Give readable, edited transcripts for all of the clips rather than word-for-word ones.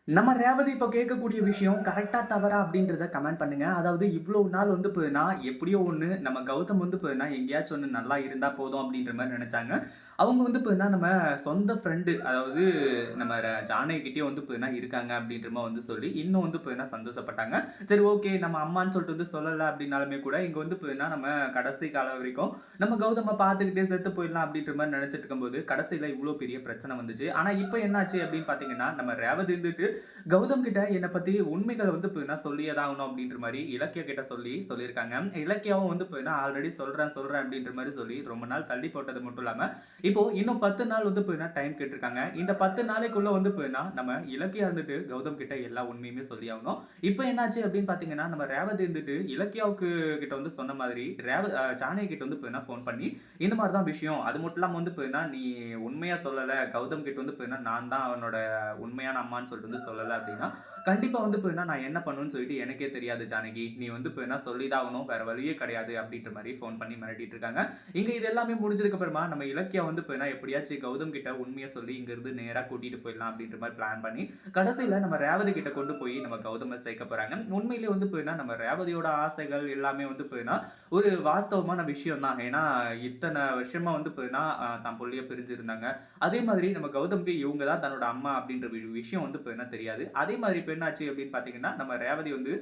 நம்ம ரேவதி இப்போ கேட்கக்கூடிய விஷயம் கரெக்ட்டா, தவறா அப்படின்றத கமெண்ட் பண்ணுங்க. அதாவது இவ்ளோ நாள் வந்து பார்த்தீங்கன்னா, எப்படியோ ஒண்ணு நம்ம கௌதம் வந்து பார்த்தீங்கன்னா, எங்கேயாச்சும் ஒண்ணு நல்லா இருந்தா போதும் அப்படின்ற மாரி நெனச்சாங்க. அவங்க வந்து பார்த்தீங்கன்னா, நம்ம சொந்த ஃப்ரெண்டு அதாவது நம்ம ஜானகி கிட்டயே வந்து பார்த்தீங்கன்னா இருக்காங்க அப்படின்ற மாரி வந்து சொல்லி, இன்னும் வந்து பார்த்தீங்கன்னா சந்தோஷப்பட்டாங்க. சரி ஓகே நம்ம அம்மான்னு சொல்லிட்டு வந்து சொல்லல அப்படின்னாலுமே கூட, இங்க வந்து பார்த்தீங்கன்னா நம்ம கடைசி காலம் வரைக்கும் நம்ம கௌதம பார்த்துக்கிட்டே செத்து போயிடலாம் அப்படின்ற மாரி நெனச்சிட்டு இருக்கும்போது, கடைசியில இவ்ளோ பெரிய பிரச்சனை வந்துச்சு. ஆனா இப்ப என்னாச்சு அப்படின்னு பார்த்தீங்கன்னா, நம்ம ரேவதி இருந்துட்டு கௌதம் கிட்ட என்ன பத்தி உண்மைகள வந்து இப்ப சொல்லியே தான் ஆகணும் அப்படின்ற மாரி இலக்கியா கிட்ட சொல்லியிருக்காங்க. இலக்கியாவும் வந்து இப்ப ஆல்ரெடி சொல்றேன் அப்படின்ற மாரி சொல்லி ரொம்ப நாள் தள்ளி போட்டது மட்டும் இல்லாம, இப்போ இன்னும் 10 நாள் வந்து இப்ப டைம் கேட்டிருக்காங்க. இந்த 10 நாளைக்குள்ள வந்து இப்ப நம்ம இலக்கியா இருந்துட்டு கௌதம் கிட்ட எல்லா உண்மையுமே சொல்லி ஆகணும். இப்ப என்னாச்சு அப்படின்னு பார்த்தீங்கன்னா, நம்ம ரேவதி இருந்துட்டு இலக்கியாவுக்கு கிட்ட வந்து சொன்ன மாதிரி ஜானகி கிட்ட வந்து இப்ப ஃபோன் பண்ணி இந்த மாரி தான் விஷயம். அது மட்டும் இல்லாம வந்து இப்ப நீ உண்மையா சொல்லல. கௌதம் கிட்ட வந்து இப்ப நான் தான் அவனோட உண்மையான அம்மான்னு சொல்லிட்டு வந்து சொல்லல அப்படின்னா, கண்டிப்பா வந்து இப்ப நான் என்ன பண்ணுவேன்னு சொல்லிட்டு எனக்கே தெரியாது ஜானகி. நீ வந்து இப்ப சொல்லி தான் ஆகணும். வேற வழியே கிடையாது அப்படின்ற மாரி ஃபோன் பண்ணி மிரட்டிட்டு இருக்காங்க. இங்க இது எல்லாமே முடிஞ்சதுக்கு அப்புறமா நம்ம இலக்கியா வந்து இப்ப எப்படியாச்சும் கௌதம் கிட்ட உண்மைய சொல்லி இங்க இருந்து நேரா கூட்டிட்டு போயிடலாம் அப்படின்ற மாரி பிளான் பண்ணி, கடைசியில நம்ம ரேவதி கிட்ட கொண்டு போய் நம்ம கௌதம சேர்க்க போறாங்க. உண்மையிலேயே வந்து இப்ப நம்ம ரேவதியோட ஆசைகள் எல்லாமே வந்து இப்ப ஒரு வாஸ்தவமான விஷயம் தான். ஏன்னா, இத்தன வருஷமா வந்து இப்ப தன் புள்ளைய பிரிஞ்சு இருந்தாங்க. அதே மாதிரி நம்ம கௌதம்க்கு இவங்க தான் தன்னோட அம்மா அப்படின்ற விஷயம் வந்து இப்ப தெரியாது. அதே மாதிரி இப்ப என்னாச்சு அப்படின்னு பார்த்தீங்கன்னா, நம்ம ரேவதி வந்து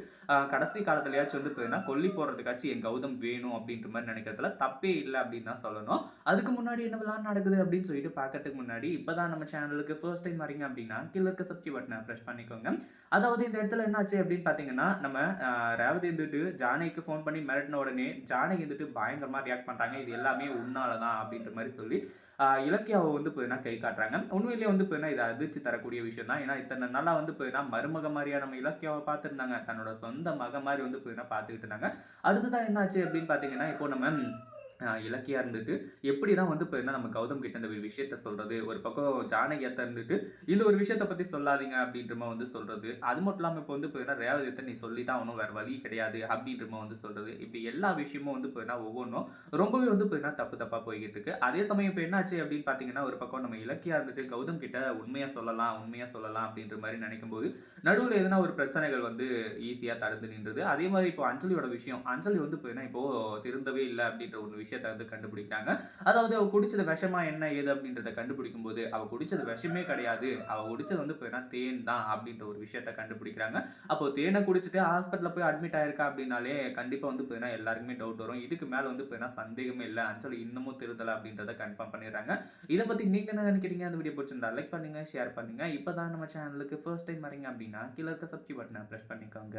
கடைசி காலத்திலயாச்சும் வந்து இப்ப கொல்லி போடுறதுக்காச்சும் என் கௌதம் வேணும் அப்படின்ற மாரி நினைக்கிறதுல தப்பே இல்ல அப்படின்னு தான் சொல்லணும். அதுக்கு முன்னாடி என்னவெல்லாம் நடக்குது அப்படின்னு சொல்லிட்டு பார்க்கறதுக்கு முன்னாடி, இப்பதான் நம்ம சேனலுக்கு ஃபர்ஸ்ட் டைம் வரீங்க அப்படின்னா, கீழ இருக்க சப்ஸ்கிரைப் பட்டன பிரஸ் பண்ணிக்கோங்க. அதாவது இந்த இடத்துல என்னாச்சு அப்படின்னு பார்த்தீங்கன்னா, நம்ம அ ரேவதி இருந்துட்டு ஜானகிக்கு ஃபோன் பண்ணி மிரட்டின உடனே, ஜானகி வந்துட்டு பயங்கரமா ரியாக்ட் பண்றாங்க. இது எல்லாமே உன்னால தான் அப்படின்ற மாரி சொல்லி, இலக்கியாவ வந்து பார்த்தீங்கன்னா கை காட்டுறாங்க. உண்மையிலேயே வந்து பார்த்தீங்கன்னா இது அதிர்ச்சி தரக்கூடிய விஷயம் தான். ஏன்னா இத்தன நாளா வந்து பார்த்தீங்கன்னா மருமக மாரியா நம்ம இலக்கியாவ பார்த்திருந்தாங்க. தன்னோட சொந்த மக மாரி வந்து பார்த்தீங்கன்னா பார்த்துக்கிட்டு இருந்தாங்க. அடுத்ததா என்னாச்சு அப்படின்னு பார்த்தீங்கன்னா, இப்போ நம்ம இலக்கியா இருந்துட்டு எப்படி தான் வந்து இப்ப நம்ம கௌதம் கிட்ட இந்த ஒரு விஷயத்த சொல்றது. ஒரு பக்கம் ஜானகி அத்தை இருந்துட்டு, இந்த ஒரு விஷயத்த பத்தி சொல்லாதீங்க அப்படின்ற மாரி வந்து சொல்றது. அது மட்டும் இல்லாம இப்ப வந்து ரேவதி அத்தை நீ சொல்லி தான் ஆகணும். வேற வழி கிடையாது அப்படின்ற மாரி வந்து சொல்றது. இப்படி எல்லா விஷயமும் வந்து ஒவ்வொன்னும் ரொம்பவே வந்து தப்பு தப்பா போய்க்கிட்டு இருக்கு. அதே சமயம் இப்ப என்னாச்சு அப்படின்னு பார்த்தீங்கன்னா, ஒரு பக்கம் நம்ம இலக்கியா இருந்துட்டு கௌதம் கிட்ட உண்மையா சொல்லலாம் அப்படின்ற மாரி நினைக்கும்போது, நடுவுல எதனா ஒரு பிரச்சனைகள் வந்து ஈஸியா தடுத்து நின்றுது. அதே மாரி இப்போ அஞ்சலியோட விஷயம். அஞ்சலி வந்து இப்போ திருந்தவே இல்ல அப்படின்ற ஒரு விஷயத்த வந்து கண்டுபிடிக்கிறாங்க. அதாவது அவ குடிச்சது விஷமா என்ன ஏது அப்படின்றத கண்டுபிடிக்கும்போது, அவ குடிச்சது விஷமே கிடையாது. அவ குடிச்சது வந்து தேன் தான் அப்படின்ற ஒரு விஷயத்த கண்டுபிடிக்கிறாங்க. அப்போ தேன குடிச்சிட்டு ஹாஸ்பிட்டல்ல போய் அட்மிட் ஆயிருக்கா அப்படின்னாலே, கண்டிப்பா வந்து எல்லாருக்குமே டவுட் வரும். இதுக்கு மேல வந்து சந்தேகமே இல்ல. அஞ்சலி இன்னமும் திருந்தல அப்படின்றத கன்ஃபார்ம் பண்ணிடுறாங்க. இத பத்தி நீங்க என்ன நினைக்கிறீங்க? அந்த வீடியோ பிடிச்சிருந்தா லைக் பண்ணுங்க, ஷேர் பண்ணுங்க. இப்பதான் நம்ம சேனலுக்கு ஃபர்ஸ்ட் டைம் வரீங்க அப்படின்னா, கீழ இருக்க சப்ஸ்கிரைப் பட்டன பிரஸ் பண்ணிக்கோங்க.